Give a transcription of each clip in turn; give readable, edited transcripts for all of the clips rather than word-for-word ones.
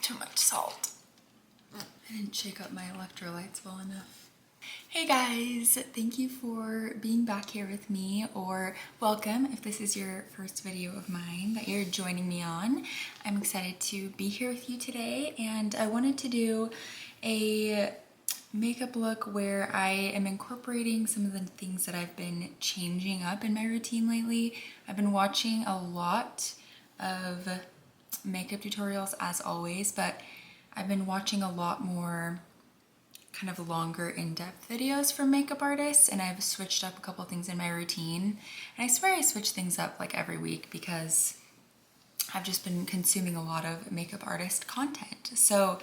too much salt. I didn't shake up my electrolytes well enough. Hey guys, thank you for being back here with me, or welcome if this is your first video of mine that you're joining me on. I'm excited to be here with you today, and I wanted to do a makeup look where I am incorporating some of the things that I've been changing up in my routine lately. I've been watching a lot of makeup tutorials as always, but I've been watching a lot more kind of longer in-depth videos from makeup artists, and I've switched up a couple things in my routine. And I swear I switch things up like every week because I've just been consuming a lot of makeup artist content. So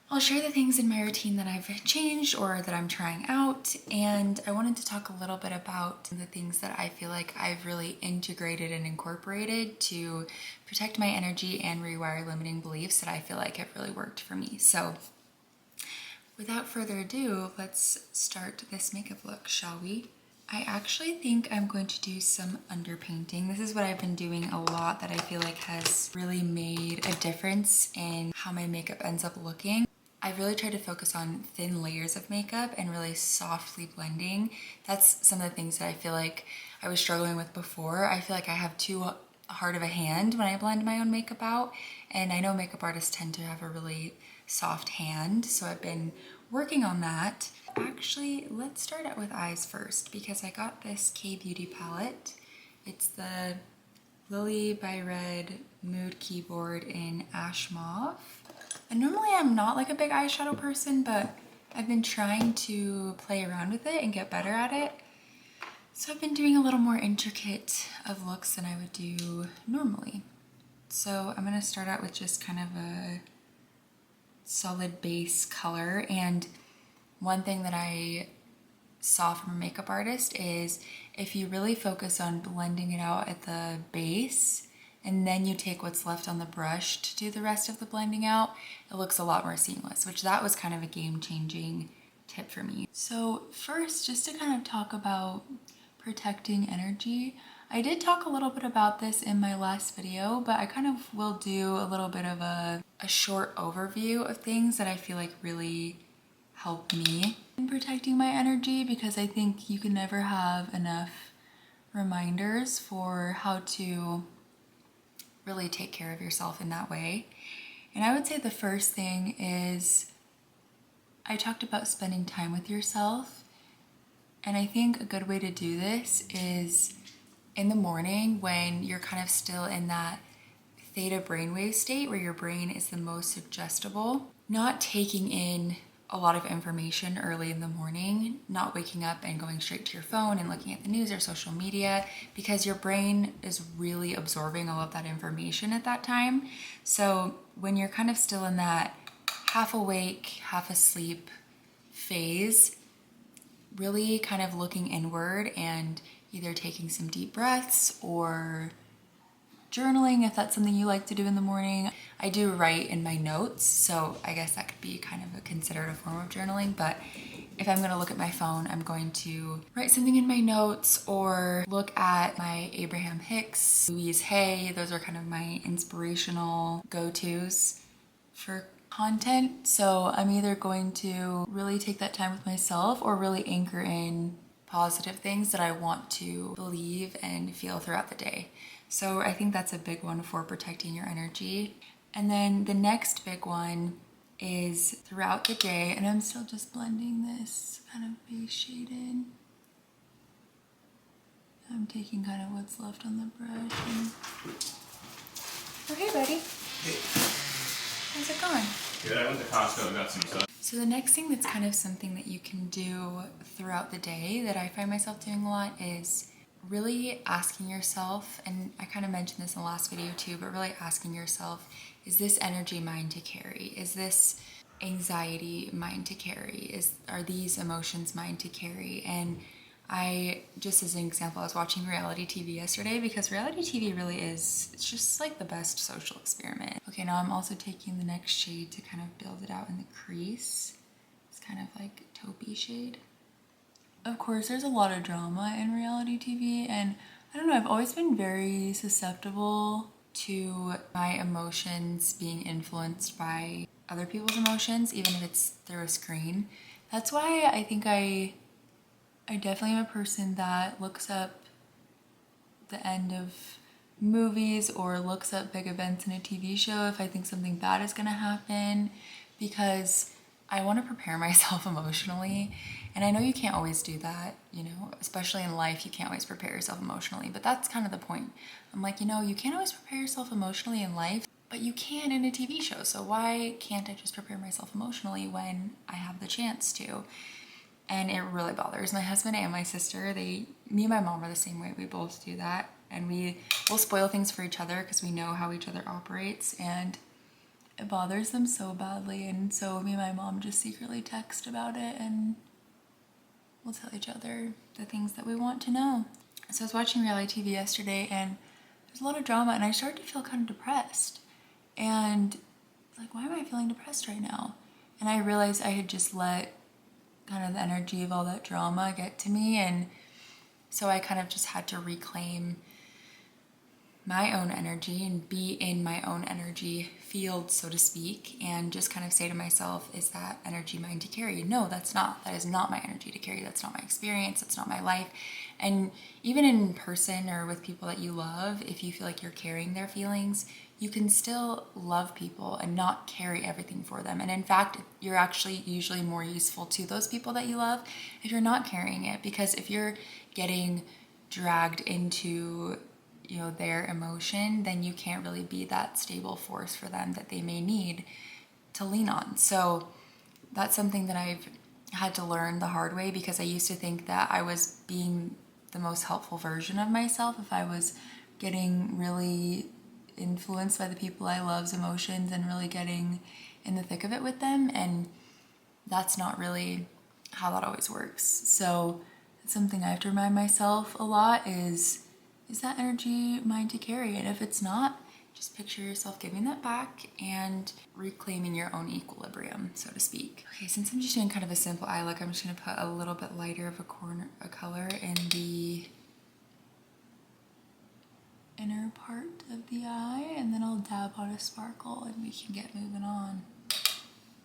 I'll share the things in my routine that I've changed or that I'm trying out, and I wanted to talk a little bit about the things that I feel like I've really integrated and incorporated to protect my energy and rewire limiting beliefs that I feel like have really worked for me. So without further ado, let's start this makeup look, shall we? I actually think I'm going to do some underpainting. This is what I've been doing a lot that I feel like has really made a difference in how my makeup ends up looking. I really try to focus on thin layers of makeup and really softly blending. That's some of the things that I feel like I was struggling with before. I feel like I have too hard of a hand when I blend my own makeup out, and I know makeup artists tend to have a really soft hand, so I've been working on that. Actually, let's start out with eyes first because I got this K-Beauty palette. It's the Lily by Red Mood Keyboard in Ash Mauve. And normally I'm not like a big eyeshadow person, but I've been trying to play around with it and get better at it. So I've been doing a little more intricate of looks than I would do normally. So I'm gonna start out with just kind of a solid base color. And one thing that I saw from a makeup artist is if you really focus on blending it out at the base, and then you take what's left on the brush to do the rest of the blending out, it looks a lot more seamless, which that was kind of a game-changing tip for me. So first, just to kind of talk about protecting energy, I did talk a little bit about this in my last video, but I kind of will do a little bit of a short overview of things that I feel like really help me in protecting my energy, because I think you can never have enough reminders for how to really take care of yourself in that way. And I would say the first thing is I talked about spending time with yourself. And I think a good way to do this is in the morning when you're kind of still in that theta brainwave state where your brain is the most suggestible, not taking in a lot of information early in the morning, not waking up and going straight to your phone and looking at the news or social media, because your brain is really absorbing all of that information at that time. So when you're kind of still in that half awake, half asleep phase, really kind of looking inward and either taking some deep breaths or journaling if that's something you like to do in the morning. I do write in my notes, so I guess that could be kind of considered a form of journaling, but if I'm gonna look at my phone, I'm going to write something in my notes or look at my Abraham Hicks, Louise Hay. Those are kind of my inspirational go-tos for content. So I'm either going to really take that time with myself or really anchor in positive things that I want to believe and feel throughout the day. So I think that's a big one for protecting your energy. And then the next big one is throughout the day, and I'm still just blending this kind of base shade in. I'm taking kind of what's left on the brush. And... Oh, hey buddy. Hey. How's it going? Good, I went to Costco and got some stuff. So the next thing that's kind of something that you can do throughout the day that I find myself doing a lot is really asking yourself, and I kind of mentioned this in the last video too, but really asking yourself, is this energy mine to carry? Is this anxiety mine to carry? Are these emotions mine to carry? And I, just as an example, I was watching reality TV yesterday because reality TV really is, it's just like the best social experiment. Okay, now I'm also taking the next shade to kind of build it out in the crease. It's kind of like taupey shade. Of course, there's a lot of drama in reality TV, and I don't know, I've always been very susceptible to my emotions being influenced by other people's emotions, even if it's through a screen. That's why I think I definitely am a person that looks up the end of movies or looks up big events in a TV show if I think something bad is gonna happen, because I want to prepare myself emotionally. And I know you can't always do that, you know, especially in life, you can't always prepare yourself emotionally, but that's kind of the point. I'm like, you know, you can't always prepare yourself emotionally in life, but you can in a TV show. So why can't I just prepare myself emotionally when I have the chance to? And it really bothers my husband and my sister. Me and my mom are the same way. We both do that. And we'll spoil things for each other because we know how each other operates. And it bothers them so badly. And so me and my mom just secretly text about it and we'll tell each other the things that we want to know. So I was watching reality TV yesterday and there's a lot of drama and I started to feel kind of depressed. And like, why am I feeling depressed right now? And I realized I had just let kind of the energy of all that drama get to me, and so I kind of just had to reclaim my own energy and be in my own energy field, so to speak, and just kind of say to myself, is that energy mine to carry? No, that's not. That is not my energy to carry. That's not my experience. That's not my life. And even in person or with people that you love, if you feel like you're carrying their feelings, you can still love people and not carry everything for them. And in fact, you're actually usually more useful to those people that you love if you're not carrying it, because if you're getting dragged into, you know, their emotion, then you can't really be that stable force for them that they may need to lean on. So that's something that I've had to learn the hard way, because I used to think that I was being the most helpful version of myself if I was getting really influenced by the people I love's emotions and really getting in the thick of it with them, and that's not really how that always works. So it's something I have to remind myself a lot is that energy mine to carry? And if it's not, just picture yourself giving that back and reclaiming your own equilibrium, so to speak. Okay, since I'm just doing kind of a simple eye look, I'm just gonna put a little bit lighter of a color in the inner part of the eye, and then I'll dab on a sparkle and we can get moving on.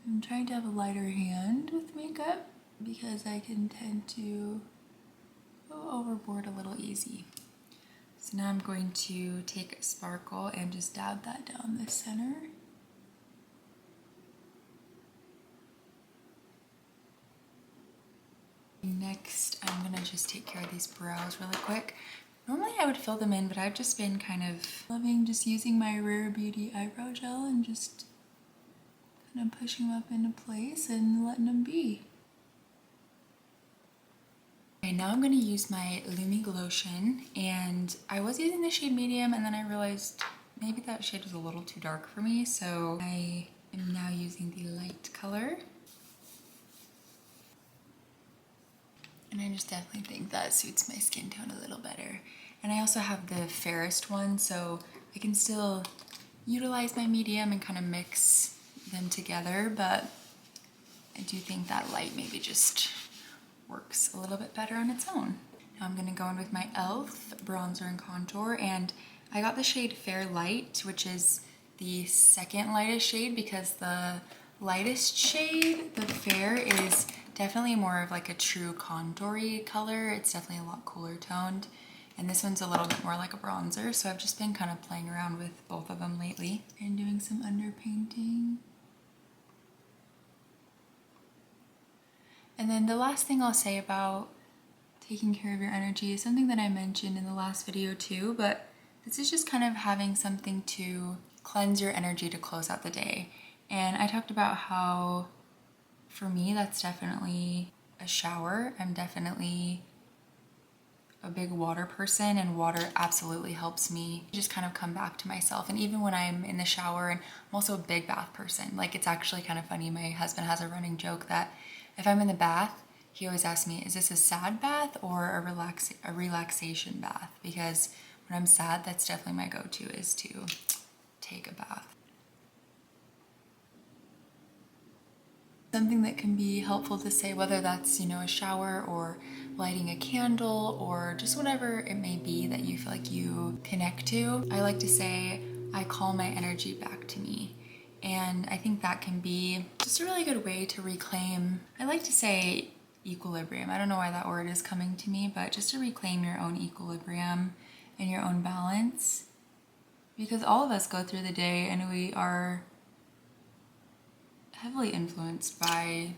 I'm trying to have a lighter hand with makeup because I can tend to go overboard a little easy. So now I'm going to take a sparkle and just dab that down the center. Next, I'm gonna just take care of these brows really quick. Normally I would fill them in, but I've just been kind of loving just using my Rare Beauty eyebrow gel and just kind of pushing them up into place and letting them be. Okay, now I'm going to use my Lumi Glotion, and I was using the shade medium and then I realized maybe that shade was a little too dark for me, so I am now using the light color. And I just definitely think that suits my skin tone a little better. And I also have the fairest one, so I can still utilize my medium and kind of mix them together, but I do think that light maybe just works a little bit better on its own. Now I'm gonna go in with my e.l.f. bronzer and contour, and I got the shade Fair Light, which is the second lightest shade, because the lightest shade, the Fair, is definitely more of like a true contoury color. It's definitely a lot cooler toned, and this one's a little bit more like a bronzer, so I've just been kind of playing around with both of them lately and doing some underpainting. And then the last thing I'll say about taking care of your energy is something that I mentioned in the last video too, but this is just kind of having something to cleanse your energy to close out the day. And I talked about how, for me, that's definitely a shower. I'm definitely a big water person, and water absolutely helps me just kind of come back to myself. And even when I'm in the shower, and I'm also a big bath person. Like, it's actually kind of funny. My husband has a running joke that if I'm in the bath, he always asks me, is this a sad bath or a relaxation bath? Because when I'm sad, that's definitely my go-to, is to take a bath. Something that can be helpful to say, whether that's, you know, a shower or lighting a candle or just whatever it may be that you feel like you connect to. I like to say, I call my energy back to me. And I think that can be just a really good way to reclaim, I like to say equilibrium. I don't know why that word is coming to me, but just to reclaim your own equilibrium and your own balance. Because all of us go through the day and we are heavily influenced by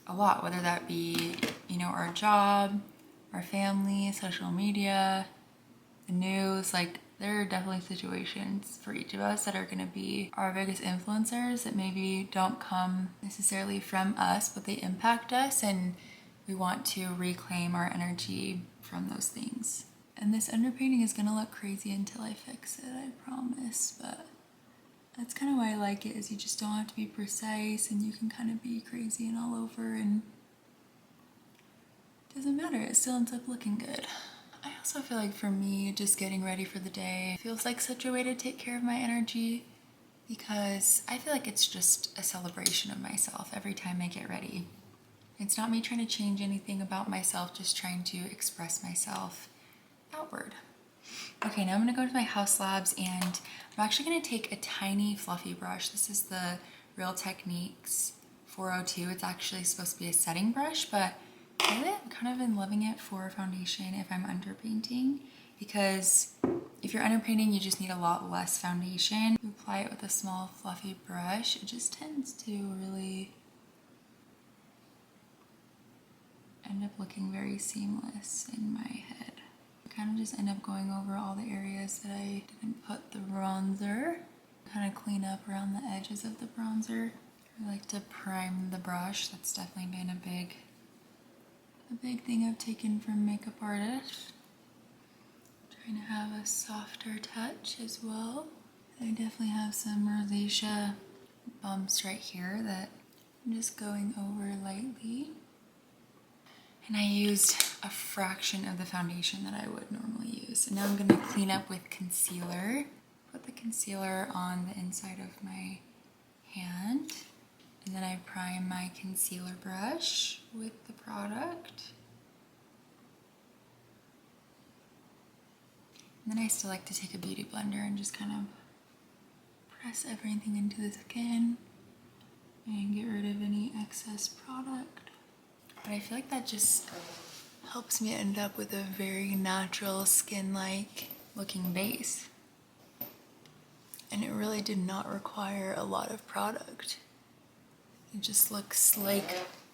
a lot, whether that be, our job, our family, social media, the news. Like, there are definitely situations for each of us that are going to be our biggest influencers that maybe don't come necessarily from us, but they impact us, and we want to reclaim our energy from those things. And this underpainting is going to look crazy until I fix it, I promise, but that's kind of why I like it, is you just don't have to be precise and you can kind of be crazy and all over, and it doesn't matter, it still ends up looking good. I also feel like for me, just getting ready for the day feels like such a way to take care of my energy, because I feel like it's just a celebration of myself every time I get ready. It's not me trying to change anything about myself, just trying to express myself outward. Okay, now I'm gonna go to my House Labs, and I'm actually gonna take a tiny fluffy brush. This is the Real Techniques 402. It's actually supposed to be a setting brush, but lately I've kind of been loving it for foundation if I'm underpainting, because if you're underpainting, you just need a lot less foundation. You apply it with a small fluffy brush, it just tends to really end up looking very seamless in my head. I kind of just end up going over all the areas that I didn't put the bronzer, kind of clean up around the edges of the bronzer. I like to prime the brush. That's definitely been a big thing I've taken from makeup artists. Trying to have a softer touch as well. I definitely have some rosacea bumps right here that I'm just going over lightly. And I used a fraction of the foundation that I would normally use. And now I'm gonna clean up with concealer. Put the concealer on the inside of my hand. And then I prime my concealer brush with the product. And then I still like to take a beauty blender and just kind of press everything into the skin and get rid of any excess product. But I feel like that just helps me end up with a very natural skin-like looking base. And it really did not require a lot of product. It just looks like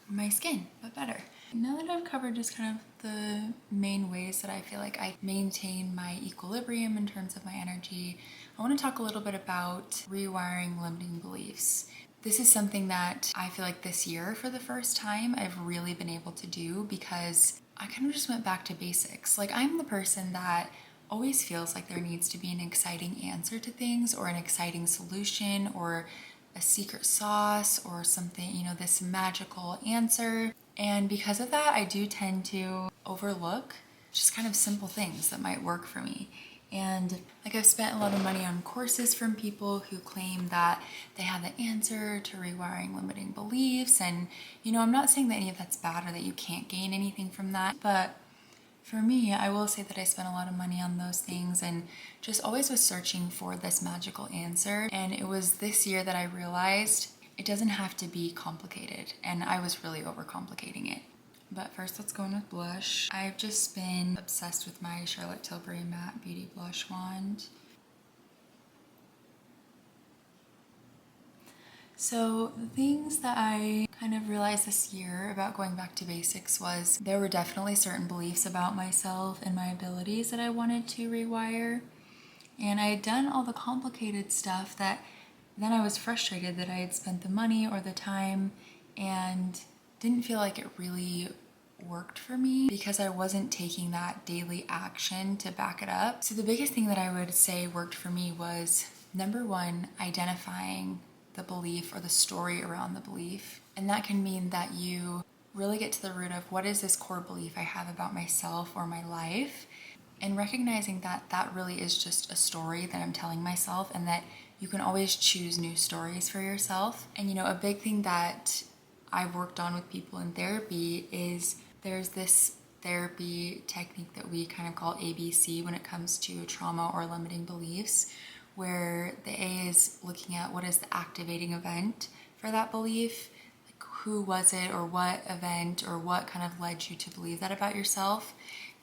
my skin, but better. Now that I've covered just kind of the main ways that I feel like I maintain my equilibrium in terms of my energy, I want to talk a little bit about rewiring limiting beliefs. This is something that I feel like this year, for the first time, I've really been able to do, because I kind of just went back to basics. Like, I'm the person that always feels like there needs to be an exciting answer to things, or an exciting solution, or a secret sauce, or something, this magical answer. And because of that, I do tend to overlook just kind of simple things that might work for me. And like, I've spent a lot of money on courses from people who claim that they have the answer to rewiring limiting beliefs. And, I'm not saying that any of that's bad or that you can't gain anything from that, but for me, I will say that I spent a lot of money on those things and just always was searching for this magical answer. And it was this year that I realized it doesn't have to be complicated, and I was really overcomplicating it. But first, let's go in with blush. I've just been obsessed with my Charlotte Tilbury Matte Beauty Blush Wand. So the things that I kind of realized this year about going back to basics was there were definitely certain beliefs about myself and my abilities that I wanted to rewire. And I had done all the complicated stuff that then I was frustrated that I had spent the money or the time and didn't feel like it really worked for me because I wasn't taking that daily action to back it up. So the biggest thing that I would say worked for me was, number one, identifying the belief or the story around the belief. And that can mean that you really get to the root of, what is this core belief I have about myself or my life? And recognizing that that really is just a story that I'm telling myself, and that you can always choose new stories for yourself. And a big thing that I've worked on with people in therapy is there's this therapy technique that we kind of call ABC when it comes to trauma or limiting beliefs, where the A is looking at what is the activating event for that belief, like who was it or what event or what kind of led you to believe that about yourself.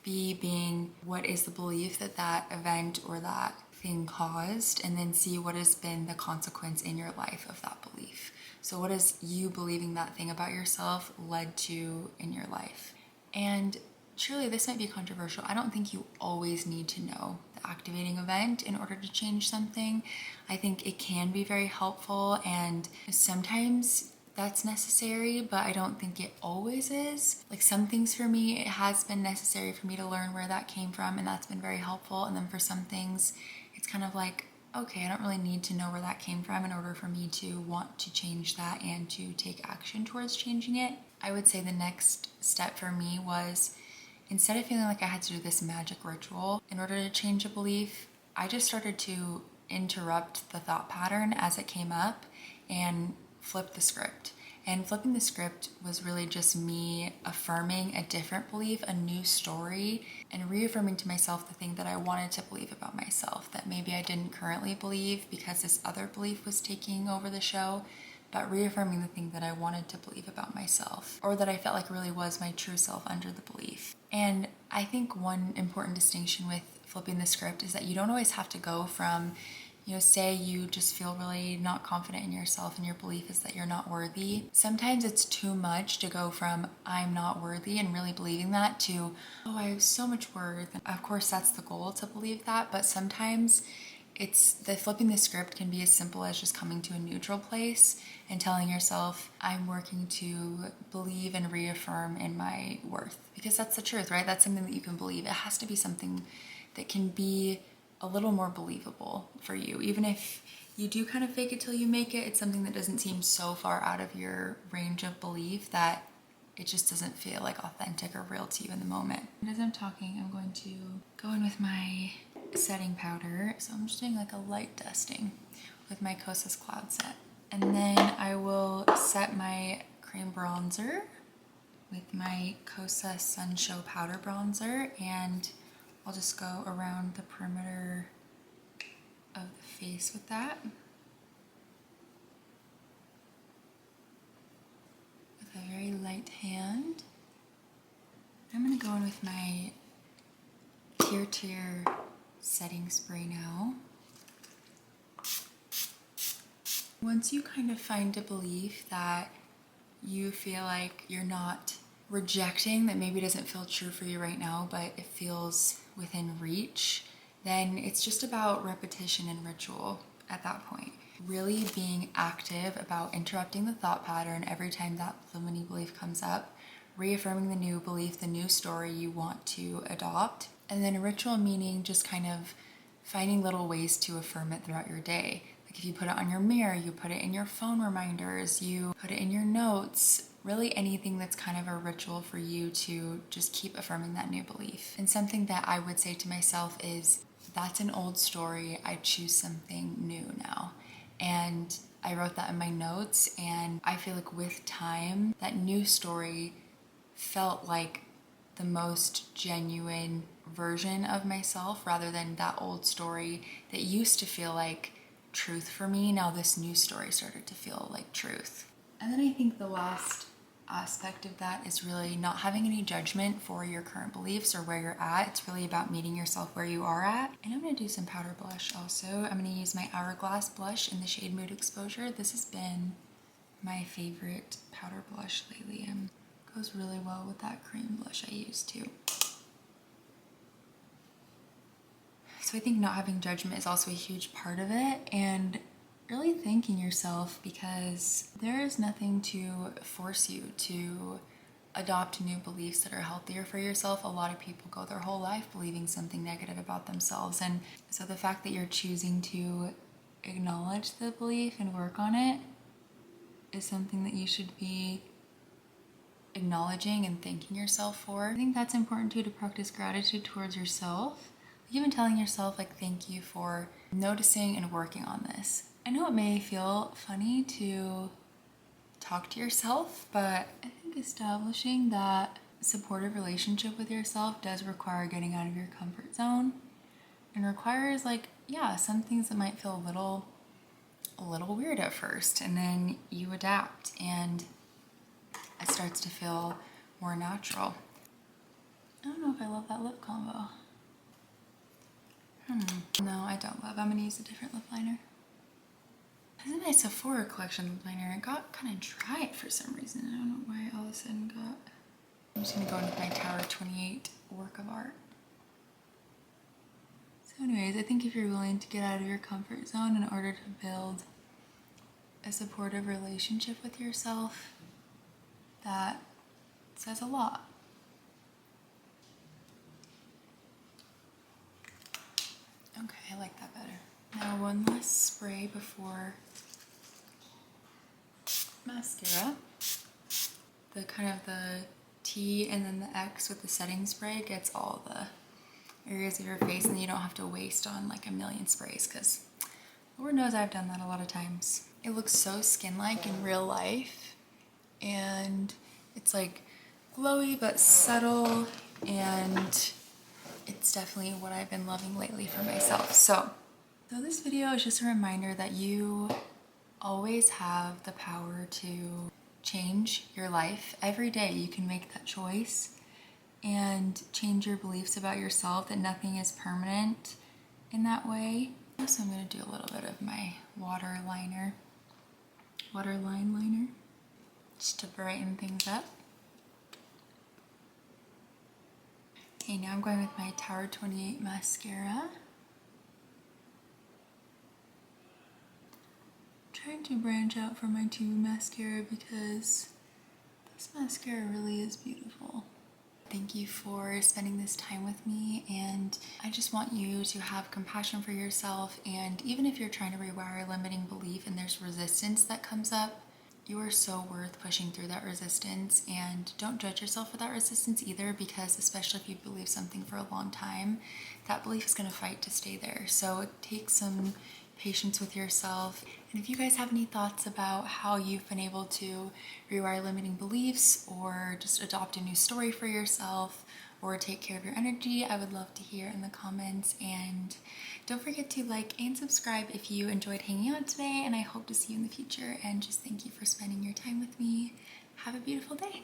B being what is the belief that that event or that thing caused, and then C, what has been the consequence in your life of that belief. So what has you believing that thing about yourself led to in your life? And truly, this might be controversial. I don't think you always need to know the activating event in order to change something. I think it can be very helpful, and sometimes that's necessary, but I don't think it always is. Like some things for me, it has been necessary for me to learn where that came from, and that's been very helpful. And then for some things, it's kind of like, okay, I don't really need to know where that came from in order for me to want to change that and to take action towards changing it. I would say the next step for me was, instead of feeling like I had to do this magic ritual in order to change a belief, I just started to interrupt the thought pattern as it came up and flip the script. And flipping the script was really just me affirming a different belief, a new story, and reaffirming to myself the thing that I wanted to believe about myself, that maybe I didn't currently believe because this other belief was taking over the show, but reaffirming the thing that I wanted to believe about myself, or that I felt like really was my true self under the belief. And I think one important distinction with flipping the script is that you don't always have to go from, say you just feel really not confident in yourself and your belief is that you're not worthy. Sometimes it's too much to go from I'm not worthy and really believing that to, oh, I have so much worth. And of course, that's the goal, to believe that, but sometimes it's the flipping the script can be as simple as just coming to a neutral place and telling yourself, I'm working to believe and reaffirm in my worth. Because that's the truth, right? That's something that you can believe. It has to be something that can be a little more believable for you. Even if you do kind of fake it till you make it, it's something that doesn't seem so far out of your range of belief that it just doesn't feel like authentic or real to you in the moment. And as I'm talking, I'm going to go in with my setting powder. So I'm just doing like a light dusting with my Kosas Cloud Set. And then I will set my cream bronzer with my Kosas Sun Show Powder Bronzer, and I'll just go around the perimeter of the face with that. With a very light hand. I'm gonna go in with my Tear setting spray now. Once you kind of find a belief that you feel like you're not rejecting, that maybe doesn't feel true for you right now, but it feels within reach, then it's just about repetition and ritual at that point. Really being active about interrupting the thought pattern every time that limiting belief comes up, reaffirming the new belief, the new story you want to adopt, and then a ritual meaning just kind of finding little ways to affirm it throughout your day. Like if you put it on your mirror, you put it in your phone reminders, you put it in your notes, really anything that's kind of a ritual for you to just keep affirming that new belief. And something that I would say to myself is, that's an old story, I choose something new now. And I wrote that in my notes, and I feel like with time, that new story felt like the most genuine version of myself rather than that old story that used to feel like truth for me. Now this new story started to feel like truth. And then I think the last aspect of that is really not having any judgment for your current beliefs or where you're at. It's really about meeting yourself where you are at. And I'm going to do some powder blush also. I'm going to use my Hourglass blush in the shade Mood Exposure. This has been my favorite powder blush lately. Goes really well with that cream blush I use too. So I think not having judgment is also a huge part of it, and really thanking yourself, because there is nothing to force you to adopt new beliefs that are healthier for yourself. A lot of people go their whole life believing something negative about themselves, and so the fact that you're choosing to acknowledge the belief and work on it is something that you should be acknowledging and thanking yourself for. I think that's important too, to practice gratitude towards yourself. Even telling yourself like, thank you for noticing and working on this. I know it may feel funny to talk to yourself, but I think establishing that supportive relationship with yourself does require getting out of your comfort zone and requires, like, yeah, some things that might feel a little weird at first, and then you adapt and it starts to feel more natural. I don't know if I love that lip combo. No, I don't love. I'm gonna use a different lip liner. This is my Sephora collection lip liner. It got kind of dry for some reason. I don't know why all of a sudden got... I'm just gonna go in with my Tower 28 work of art. So anyways, I think if you're willing to get out of your comfort zone in order to build a supportive relationship with yourself, that says a lot. Okay, I like that better. Now one last spray before mascara. The kind of the T and then the X with the setting spray gets all the areas of your face, and you don't have to waste on like a million sprays, because Lord knows I've done that a lot of times. It looks so skin-like in real life, and it's like glowy but subtle, and it's definitely what I've been loving lately for myself. So this video is just a reminder that you always have the power to change your life. Every day you can make that choice and change your beliefs about yourself, that nothing is permanent in that way. So I'm going to do a little bit of my waterline liner, just to brighten things up. Okay, now I'm going with my Tower 28 mascara. I'm trying to branch out from my tube mascara because this mascara really is beautiful. Thank you for spending this time with me, and I just want you to have compassion for yourself, and even if you're trying to rewire a limiting belief and there's resistance that comes up, you are so worth pushing through that resistance. And don't judge yourself for that resistance either, because especially if you believe something for a long time, that belief is going to fight to stay there. So take some patience with yourself. And if you guys have any thoughts about how you've been able to rewire limiting beliefs, or just adopt a new story for yourself, or take care of your energy, I would love to hear in the comments. And don't forget to like and subscribe if you enjoyed hanging out today, and I hope to see you in the future. And just thank you for spending your time with me. Have a beautiful day.